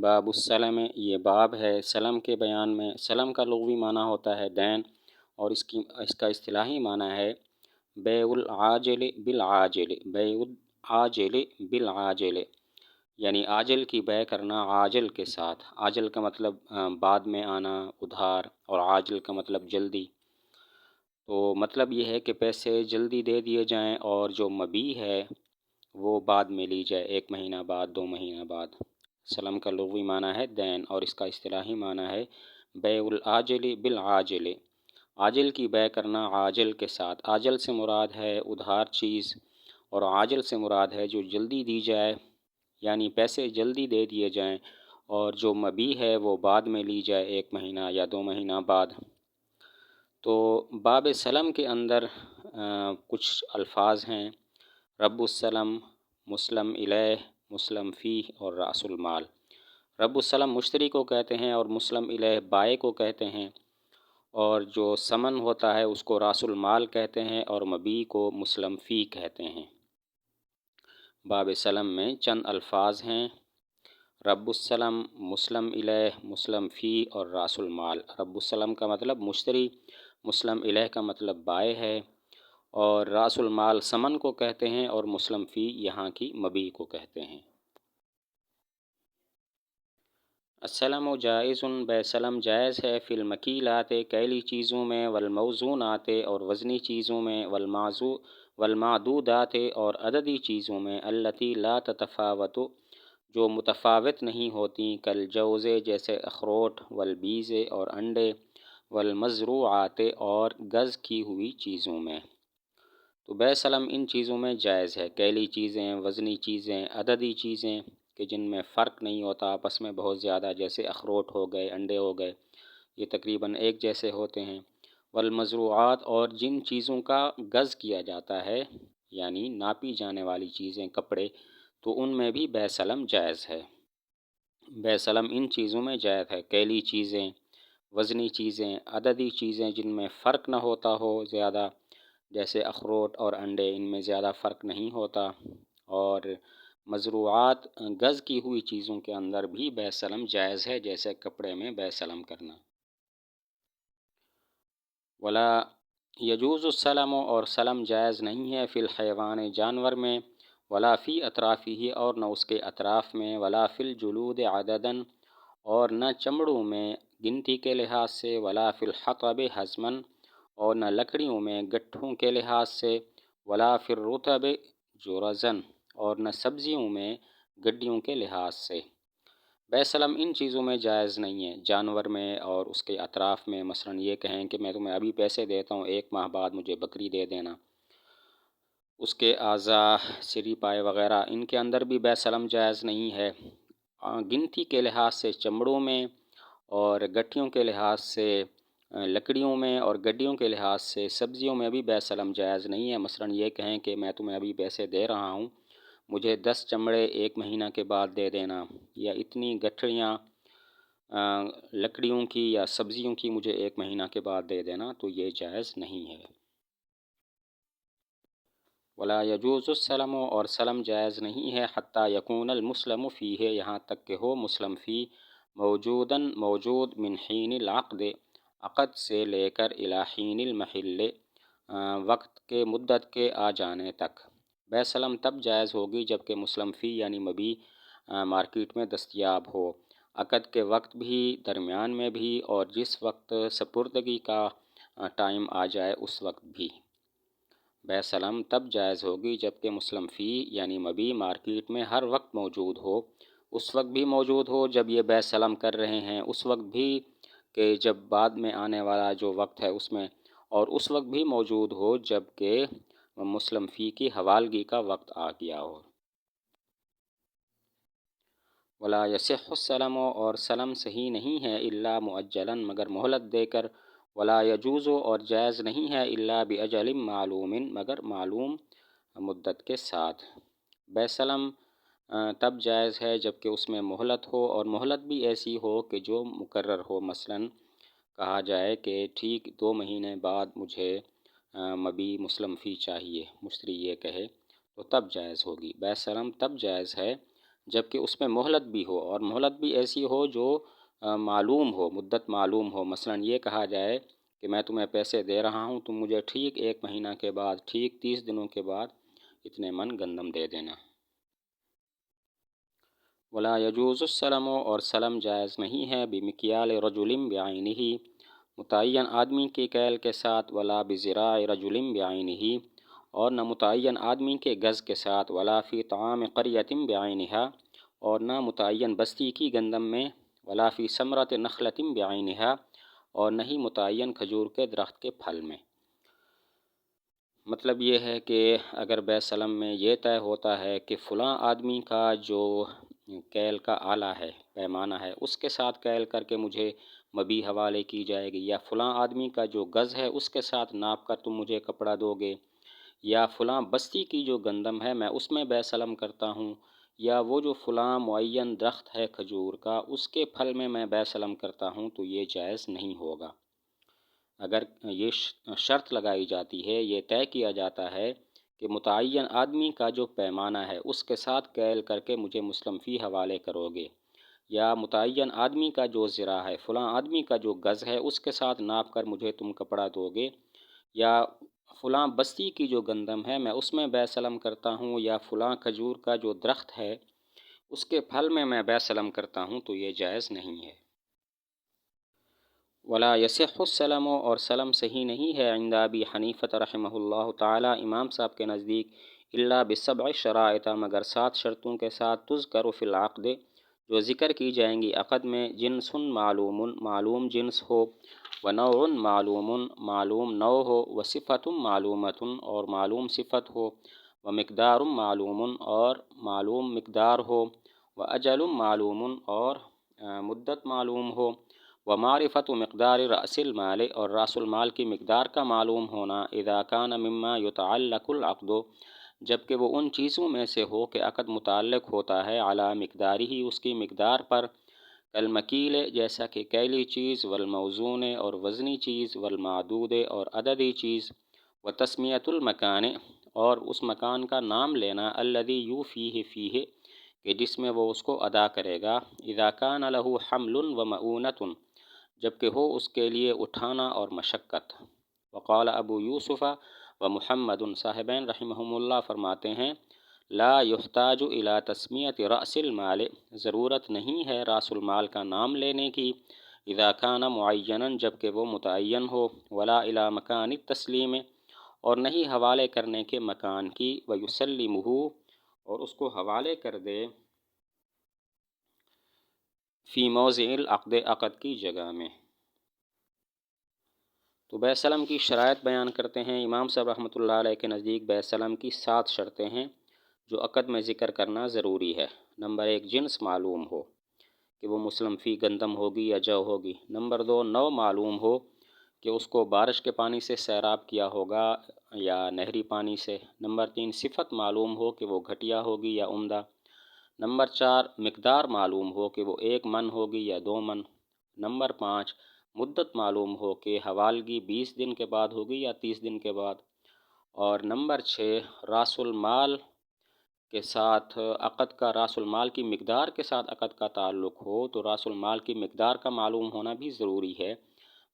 باب السلم، یہ باب ہے سلم کے بیان میں۔ سلم کا لغوی معنی ہوتا ہے دین، اور اس کا اصطلاحی معنی ہے بیع العاجل بالعاجل، بیع العاجل بالعاجل، یعنی عاجل کی بیع کرنا عاجل کے ساتھ۔ عاجل کا مطلب بعد میں آنا، ادھار، اور عاجل کا مطلب جلدی۔ تو مطلب یہ ہے کہ پیسے جلدی دے دیے جائیں، اور جو مبیع ہے وہ بعد میں لی جائے، 1 مہینہ بعد، 2 مہینہ بعد۔ سلم کا لغوی معنی ہے دین، اور اس کا اصطلاحی معنی ہے بیع العاجل بالعاجل، عاجل کی بیع کرنا عاجل کے ساتھ۔ عاجل سے مراد ہے ادھار چیز، اور عاجل سے مراد ہے جو جلدی دی جائے، یعنی پیسے جلدی دے دیے جائیں، اور جو مبیع ہے وہ بعد میں لی جائے، 1 مہینہ یا 2 مہینہ بعد۔ تو باب سلم کے اندر کچھ الفاظ ہیں: رب السلم، مسلم الیہ، مسلم فیہ، اور رأس المال۔ رب السلم مشتری کو کہتے ہیں، اور مسلم الیہ بائع کو کہتے ہیں، اور جو ثمن ہوتا ہے اس کو رأس المال کہتے ہیں، اور مبیع کو مسلم فیہ کہتے ہیں۔ باب سلم میں چند الفاظ ہیں: رب السلم، مسلم الیہ، مسلم فیہ، اور رأس المال۔ رب السلم کا مطلب مشتری، مسلم الیہ کا مطلب بائع ہے، اور رأس المال ثمن کو کہتے ہیں، اور مسلم فیہ یہاں کی مبیع کو کہتے ہیں۔ السلم جائز، بے سلم جائز ہے، فی المکیلات کیلی چیزوں میں، والموزونات اور وزنی چیزوں میں، والمعدودات اور عددی چیزوں میں، التی لا تتفاوت جو متفاوت نہیں ہوتی، کالجوز جیسے اخروٹ، والبیز اور انڈے، والمزروعات اور گز کی ہوئی چیزوں میں۔ تو بے سلم ان چیزوں میں جائز ہے: کیلی چیزیں، وزنی چیزیں، عددی چیزیں کہ جن میں فرق نہیں ہوتا آپس میں بہت زیادہ، جیسے اخروٹ ہو گئے، انڈے ہو گئے، یہ تقریباً ایک جیسے ہوتے ہیں۔ والمزروعات اور جن چیزوں کا گز کیا جاتا ہے، یعنی ناپی جانے والی چیزیں، کپڑے، تو ان میں بھی بے سلم جائز ہے۔ بے سلم ان چیزوں میں جائز ہے: کیلی چیزیں، وزنی چیزیں، عددی چیزیں جن میں فرق نہ ہوتا ہو زیادہ، جیسے اخروٹ اور انڈے، ان میں زیادہ فرق نہیں ہوتا، اور مزروعات گز کی ہوئی چیزوں کے اندر بھی بے سلم جائز ہے، جیسے کپڑے میں بے سلم کرنا۔ ولا یجوز السلم، اور سلم جائز نہیں ہے، فی الحیوان جانور میں، ولا فی اطرافہ اور نہ اس کے اطراف میں، ولا فی الجلود عدداً اور نہ چمڑوں میں گنتی کے لحاظ سے، ولا فی الحطب حزماً اور نہ لکڑیوں میں گٹھوں کے لحاظ سے، ولا فی الرطب جرزاً اور نہ سبزیوں میں گڈیوں کے لحاظ سے۔ بے سلم ان چیزوں میں جائز نہیں ہے، جانور میں اور اس کے اطراف میں۔ مثلا یہ کہیں کہ میں تمہیں ابھی پیسے دیتا ہوں، 1 ماہ بعد مجھے بکری دے دینا۔ اس کے اعضاء، سری پائے وغیرہ، ان کے اندر بھی بے سلم جائز نہیں ہے۔ گنتی کے لحاظ سے چمڑوں میں، اور گٹھیوں کے لحاظ سے لکڑیوں میں، اور گڈیوں کے لحاظ سے سبزیوں میں بھی بے سلم جائز نہیں ہے۔ مثلا یہ کہیں کہ میں تمہیں ابھی پیسے دے رہا ہوں، مجھے 10 چمڑے 1 مہینہ کے بعد دے دینا، یا اتنی گٹھڑیاں لکڑیوں کی یا سبزیوں کی مجھے 1 مہینہ کے بعد دے دینا، تو یہ جائز نہیں ہے۔ ولا یجوز السلم، اور سلم جائز نہیں ہے، حتیٰ یکون المسلم فیہ یہاں تک کہ ہو مسلم فی موجوداً موجود، من حین العقد عقد سے لے کر الی حین المحل وقت کے مدت کے آ جانے تک۔ بے سلم تب جائز ہوگی جب کہ مسلم فی یعنی مبیع مارکیٹ میں دستیاب ہو، عقد کے وقت بھی، درمیان میں بھی، اور جس وقت سپردگی کا ٹائم آ جائے اس وقت بھی۔ بے سلم تب جائز ہوگی جب کہ مسلم فی یعنی مبیع مارکیٹ میں ہر وقت موجود ہو، اس وقت بھی موجود ہو جب یہ بے سلم کر رہے ہیں، اس وقت بھی کہ جب بعد میں آنے والا جو وقت ہے اس میں، اور اس وقت بھی موجود ہو جب کہ مسلم فی کی حوالگی کا وقت آ گیا ہو۔ ولا یصح السلم، اور سلم صحیح نہیں ہے، الا مؤجلا مگر مہلت دے کر، ولا یجوز اور جائز نہیں ہے، الا باجل معلوم مگر معلوم مدت کے ساتھ۔ بے سلم تب جائز ہے جب کہ اس میں مہلت ہو، اور مہلت بھی ایسی ہو کہ جو مقرر ہو۔ مثلا کہا جائے کہ ٹھیک 2 مہینے بعد مجھے مبیع مسلم فی چاہیے، مشتری یہ کہے، تو تب جائز ہوگی۔ بے سلم تب جائز ہے جبکہ اس میں مہلت بھی ہو، اور مہلت بھی ایسی ہو جو معلوم ہو، مدت معلوم ہو۔ مثلا یہ کہا جائے کہ میں تمہیں پیسے دے رہا ہوں، تم مجھے ٹھیک 1 مہینہ کے بعد، ٹھیک 30 دنوں کے بعد اتنے من گندم دے دینا۔ ولا یجوز السلم، اور سلم جائز نہیں ہے، بمکیال رجل بعینہ، متعین آدمی کی کیل کے ساتھ، ولا بذراع رجل بعینہ، اور نہ متعین آدمی کے گز کے ساتھ، ولا فی طعام قریۃ بعینہا، اور نہ متعین بستی کی گندم میں، ولا فی ثمرۃ نخلۃ بعینہا، اور نہ ہی متعین کھجور کے درخت کے پھل میں۔ مطلب یہ ہے کہ اگر بیع سلم میں یہ طے ہوتا ہے کہ فلاں آدمی کا جو کیل کا آلہ ہے، پیمانہ ہے، اس کے ساتھ کیل کر کے مجھے مبیع حوالے کی جائے گی، یا فلاں آدمی کا جو گز ہے اس کے ساتھ ناپ کر تم مجھے کپڑا دو گے، یا فلاں بستی کی جو گندم ہے میں اس میں بیع سلم کرتا ہوں، یا وہ جو فلاں معین درخت ہے کھجور کا اس کے پھل میں میں بیع سلم کرتا ہوں، تو یہ جائز نہیں ہوگا۔ اگر یہ شرط لگائی جاتی ہے، یہ طے کیا جاتا ہے کہ متعین آدمی کا جو پیمانہ ہے اس کے ساتھ کیل کر کے مجھے مسلم فی حوالے کرو گے، یا متعین آدمی کا جو ذراع ہے، فلاں آدمی کا جو گز ہے اس کے ساتھ ناپ کر مجھے تم کپڑا دو گے، یا فلاں بستی کی جو گندم ہے میں اس میں بیع سلم کرتا ہوں، یا فلاں کھجور کا جو درخت ہے اس کے پھل میں میں بیع سلم کرتا ہوں، تو یہ جائز نہیں ہے۔ ولا یصح السلم، اور سلم صحیح نہیں ہے عند ابی حنیفہ رحمہ اللہ تعالی، امام صاحب کے نزدیک، الا بسبع شرائط، مگر 7 شرطوں کے ساتھ، تذکر فی العقد، جو ذکر کی جائیں گی عقد میں، جنس معلوم، معلوم جنس ہو، ونوع معلوم، معلوم نوع ہو، وصفۃ معلومۃ، اور معلوم صفت ہو، ومقدار معلوم، اور معلوم مقدار ہو، واجل معلوم، اور مدت معلوم ہو، ومعرفت مقدار رأس المال، اور رأس المال کی مقدار کا معلوم ہونا، اذا کان مما یتعلق العقد، جبکہ وہ ان چیزوں میں سے ہو کہ عقد متعلق ہوتا ہے، علی مقدار ہی، اس کی مقدار پر، کالمکیل، جیسا کہ کیلی چیز، والموزون، اور وزنی چیز، والمعدود، اور عددی چیز، وتسمیۃ المکان، اور اس مکان کا نام لینا، الذی یوفیہ فیہ، کہ جس میں وہ اس کو ادا کرے گا، اذا کان لہ حمل ومؤونۃ، جبکہ ہو اس کے لیے اٹھانا اور مشقت۔ وقال ابو یوسف و محمد، صاحبین رحمہم اللہ فرماتے ہیں، لا یحتاج الی تسمیۃ رأس المال، ضرورت نہیں ہے رأس المال کا نام لینے کی، اذا کان معینا، جبکہ وہ متعین ہو، ولا الی مکان التسلیم، اور نہیں حوالے کرنے کے مکان کی، ویسلمہ، اور اس کو حوالے کر دے، فی موضع العقد، عقد کی جگہ میں۔ تو بیع سلم کی شرائط بیان کرتے ہیں امام صاحب رحمۃ اللہ علیہ کے نزدیک، بیع سلم کی 7 شرطیں ہیں جو عقد میں ذکر کرنا ضروری ہے۔ نمبر 1، جنس معلوم ہو، کہ وہ مسلم فی گندم ہوگی یا جو ہوگی۔ نمبر 2، نوع معلوم ہو، کہ اس کو بارش کے پانی سے سیراب کیا ہوگا یا نہری پانی سے۔ نمبر 3، صفت معلوم ہو، کہ وہ گھٹیا ہوگی یا عمدہ۔ نمبر 4، مقدار معلوم ہو، کہ وہ 1 من ہوگی یا 2 من۔ نمبر 5، مدت معلوم ہو، کہ حوالگی 20 دن کے بعد ہوگی یا 30 دن کے بعد۔ اور نمبر 6، رأس المال کے ساتھ عقد کا، رأس المال کی مقدار کے ساتھ عقد کا تعلق ہو، تو رأس المال کی مقدار کا معلوم ہونا بھی ضروری ہے۔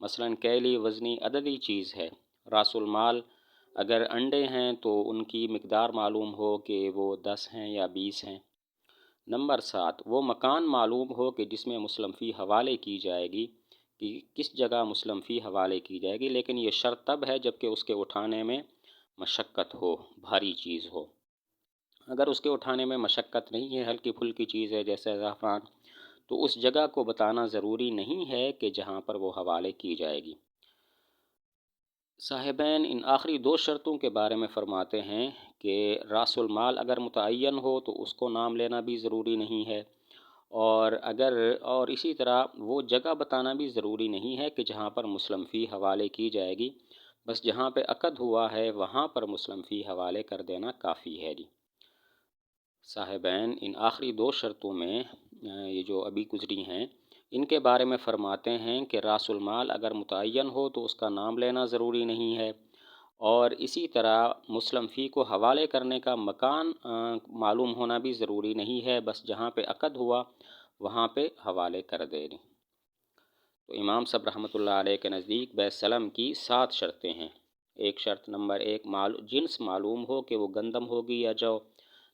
مثلا کیلی، وزنی، عددی چیز ہے۔ رأس المال اگر انڈے ہیں تو ان کی مقدار معلوم ہو کہ وہ 10 ہیں یا 20 ہیں۔ نمبر 7، وہ مکان معلوم ہو کہ جس میں مسلم فی حوالے کی جائے گی، کہ کس جگہ مسلم فی حوالے کی جائے گی، لیکن یہ شرط تب ہے جبکہ اس کے اٹھانے میں مشقت ہو، بھاری چیز ہو۔ اگر اس کے اٹھانے میں مشقت نہیں ہے، ہلکی پھلکی چیز ہے جیسے زعفران، تو اس جگہ کو بتانا ضروری نہیں ہے کہ جہاں پر وہ حوالے کی جائے گی۔ صاحبین ان آخری 2 شرطوں کے بارے میں فرماتے ہیں کہ رأس المال اگر متعین ہو تو اس کو نام لینا بھی ضروری نہیں ہے، اور اسی طرح وہ جگہ بتانا بھی ضروری نہیں ہے کہ جہاں پر مسلم فی حوالے کی جائے گی، بس جہاں پہ عقد ہوا ہے وہاں پر مسلم فی حوالے کر دینا کافی ہے جی۔ صاحبین ان آخری 2 شرطوں میں، یہ جو ابھی گزری ہیں، ان کے بارے میں فرماتے ہیں کہ رأس المال اگر متعین ہو تو اس کا نام لینا ضروری نہیں ہے، اور اسی طرح مسلم فی کو حوالے کرنے کا مکان معلوم ہونا بھی ضروری نہیں ہے، بس جہاں پہ عقد ہوا وہاں پہ حوالے کر دیں۔ تو امام صاحب رحمۃ اللہ علیہ کے نزدیک بیع سلم کی 7 شرطیں ہیں۔ ایک شرط نمبر 1 جنس معلوم ہو کہ وہ گندم ہوگی یا جو۔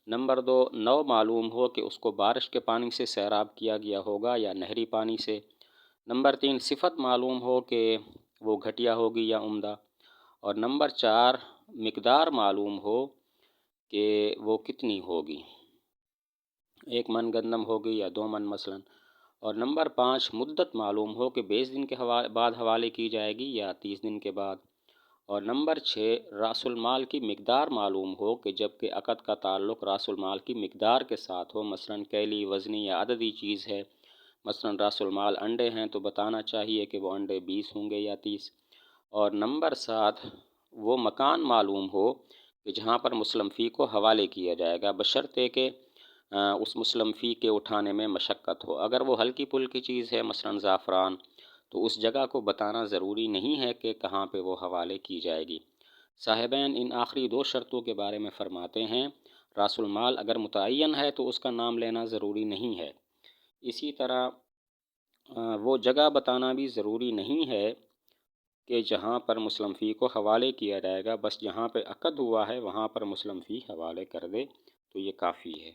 نمبر 2 نوع معلوم ہو کہ اس کو بارش کے پانی سے سیراب کیا گیا ہوگا یا نہری پانی سے۔ نمبر 3 صفت معلوم ہو کہ وہ گھٹیا ہوگی یا عمدہ۔ اور نمبر 4 مقدار معلوم ہو کہ وہ کتنی ہوگی، 1 من گندم ہوگی یا 2 من مثلا۔ اور نمبر 5 مدت معلوم ہو کہ 20 دن کے بعد حوالے کی جائے گی یا 30 دن کے بعد۔ اور نمبر 6 راس المال کی مقدار معلوم ہو کہ جب کہ عقد کا تعلق راس المال کی مقدار کے ساتھ ہو، مثلا کیلی، وزنی یا عددی چیز ہے، مثلا راس المال انڈے ہیں تو بتانا چاہیے کہ وہ انڈے 20 ہوں گے یا 30۔ اور نمبر 7 وہ مکان معلوم ہو کہ جہاں پر مسلم فی کو حوالے کیا جائے گا، بشرطے کہ اس مسلم فی کے اٹھانے میں مشقت ہو۔ اگر وہ ہلکی پھلکی چیز ہے مثلا زعفران، تو اس جگہ کو بتانا ضروری نہیں ہے کہ کہاں پہ وہ حوالے کی جائے گی۔ صاحبین ان آخری 2 شرطوں کے بارے میں فرماتے ہیں راس المال اگر متعین ہے تو اس کا نام لینا ضروری نہیں ہے۔ اسی طرح وہ جگہ بتانا بھی ضروری نہیں ہے کہ جہاں پر مسلم فی کو حوالے کیا جائے گا، بس جہاں پہ عقد ہوا ہے وہاں پر مسلم فی حوالے کر دے تو یہ کافی ہے۔